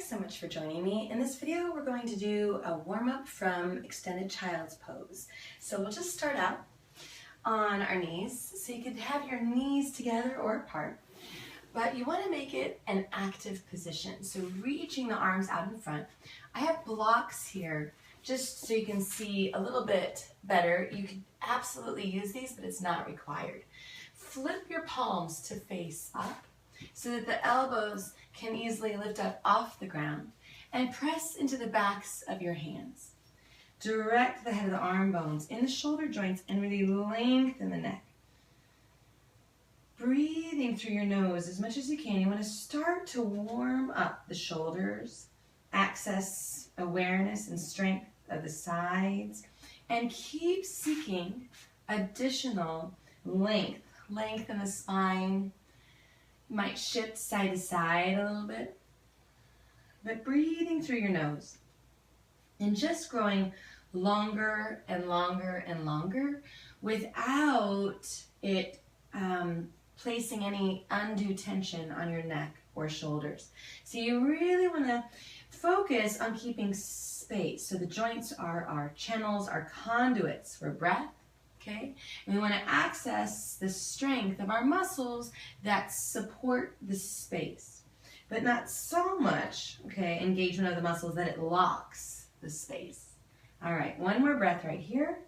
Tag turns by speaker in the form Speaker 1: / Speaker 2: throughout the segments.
Speaker 1: Thanks so much for joining me. In this video, we're going to do a warm-up from extended child's pose. So we'll just start out on our knees. So you could have your knees together or apart, but you want to make it an active position. So reaching the arms out in front. I have blocks here just so you can see a little bit better. You could absolutely use these, but it's not required. Flip your palms to face up so that the elbows can easily lift up off the ground, and press into the backs of your hands. Direct the head of the arm bones in the shoulder joints and really lengthen the neck. Breathing through your nose as much as you can. You want to start to warm up the shoulders, access awareness and strength of the sides, and keep seeking additional length. Lengthen the spine. You might shift side to side a little bit, but breathing through your nose and just growing longer and longer and longer without it placing any undue tension on your neck or shoulders. So you really want to focus on keeping space. So the joints are our channels, our conduits for breath. Okay, and we want to access the strength of our muscles that support the space, but not so much, okay, engagement of the muscles that it locks the space. All right, one more breath right here.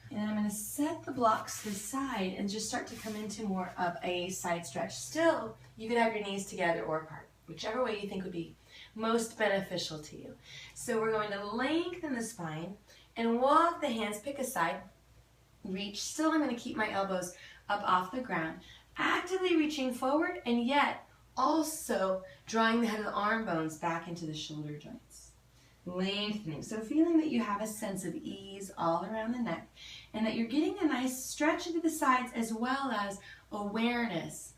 Speaker 1: And I'm going to set the blocks to the side and just start to come into more of a side stretch. Still, you could have your knees together or apart, whichever way you think would be most beneficial to you. So we're going to lengthen the spine and walk the hands, pick a side, reach. Still, I'm going to keep my elbows up off the ground, actively reaching forward and yet also drawing the head of the arm bones back into the shoulder joints. Lengthening, so feeling that you have a sense of ease all around the neck and that you're getting a nice stretch into the sides as well as awareness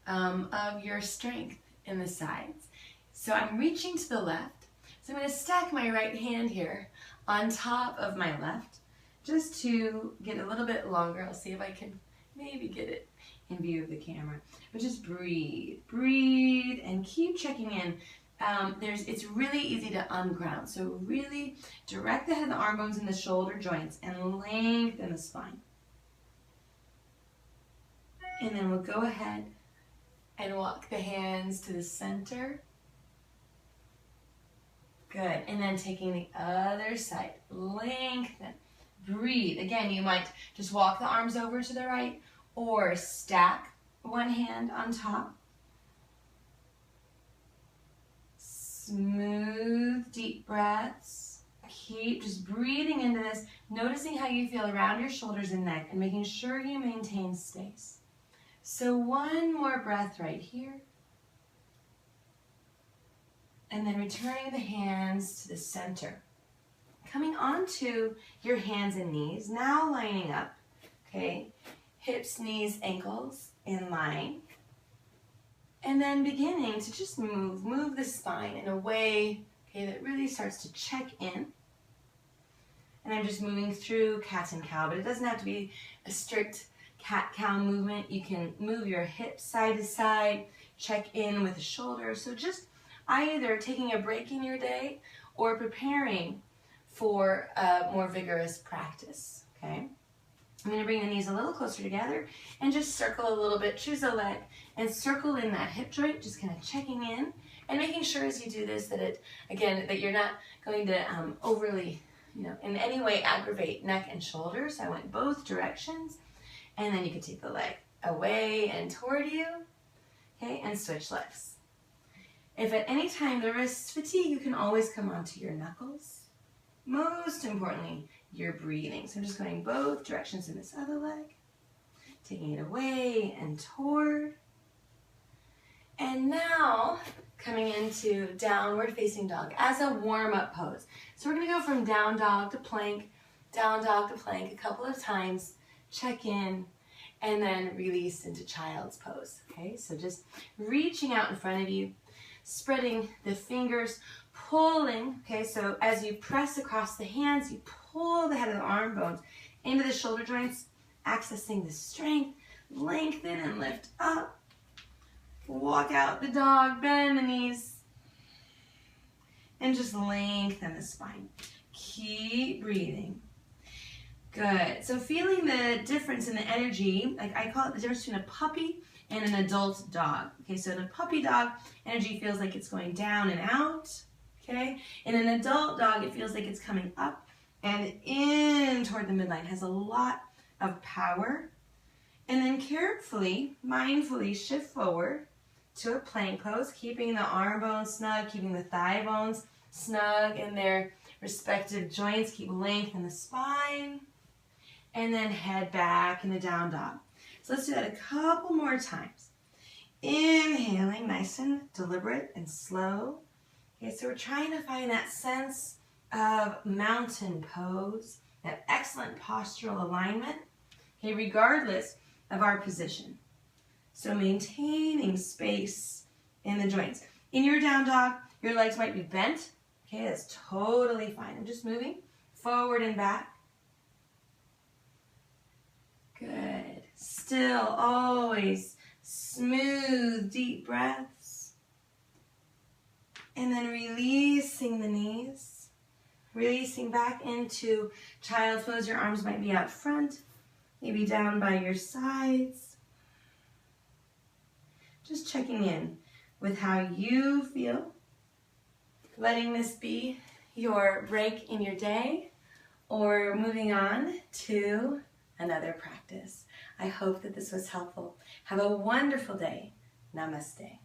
Speaker 1: of your strength in the sides. So I'm reaching to the left. So I'm going to stack my right hand here on top of my left just to get a little bit longer. I'll see if I can maybe get it in view of the camera. But just breathe, breathe, and keep checking in. It's really easy to unground. So really direct the head of the arm bones in the shoulder joints and lengthen the spine. And then we'll go ahead and walk the hands to the center. Good, and then taking the other side, lengthen, breathe. Again, you might just walk the arms over to the right or stack one hand on top. Smooth, deep breaths. Keep just breathing into this, noticing how you feel around your shoulders and neck and making sure you maintain space. So one more breath right here. And then returning the hands to the center. Coming onto your hands and knees, now lining up, okay? Hips, knees, ankles in line. And then beginning to just move the spine in a way, okay, that really starts to check in. And I'm just moving through cat and cow, but it doesn't have to be a strict cat-cow movement. You can move your hips side to side, check in with the shoulders. So just either taking a break in your day or preparing for a more vigorous practice, okay? I'm going to bring the knees a little closer together and just circle a little bit. Choose a leg and circle in that hip joint, just kind of checking in and making sure as you do this that that you're not going to overly, in any way aggravate neck and shoulders. So I went both directions, and then you can take the leg away and toward you, okay, and switch legs. If at any time there is fatigue, you can always come onto your knuckles. Most importantly, your breathing. So I'm just going both directions in this other leg, taking it away and toward. And now coming into downward facing dog as a warm-up pose. So we're going to go from down dog to plank a couple of times, check in, and then release into child's pose. Okay, so just reaching out in front of you, spreading the fingers, pulling, okay, so as you press across the hands, you pull the head of the arm bones into the shoulder joints, accessing the strength, lengthen and lift up, Walk out the dog, bend the knees, and just lengthen the spine. Keep breathing. Good. So feeling the difference in the energy, like I call it the difference between a puppy and an adult dog. Okay, so in a puppy dog, energy feels like it's going down and out. Okay, in an adult dog, it feels like it's coming up and in toward the midline. It has a lot of power. And then carefully, mindfully shift forward to a plank pose, keeping the arm bones snug, keeping the thigh bones snug in their respective joints. Keep length in the spine. And then head back in a down dog. So let's do that a couple more times. Inhaling, nice and deliberate and slow. Okay, so we're trying to find that sense of mountain pose, that excellent postural alignment, okay, regardless of our position. So maintaining space in the joints. In your down dog, your legs might be bent. Okay, that's totally fine. I'm just moving forward and back. Good. Still, always smooth, deep breaths. And then releasing the knees. Releasing back into child's pose. Your arms might be out front, maybe down by your sides. Just checking in with how you feel. Letting this be your break in your day, or moving on to another practice. I hope that this was helpful. Have a wonderful day. Namaste.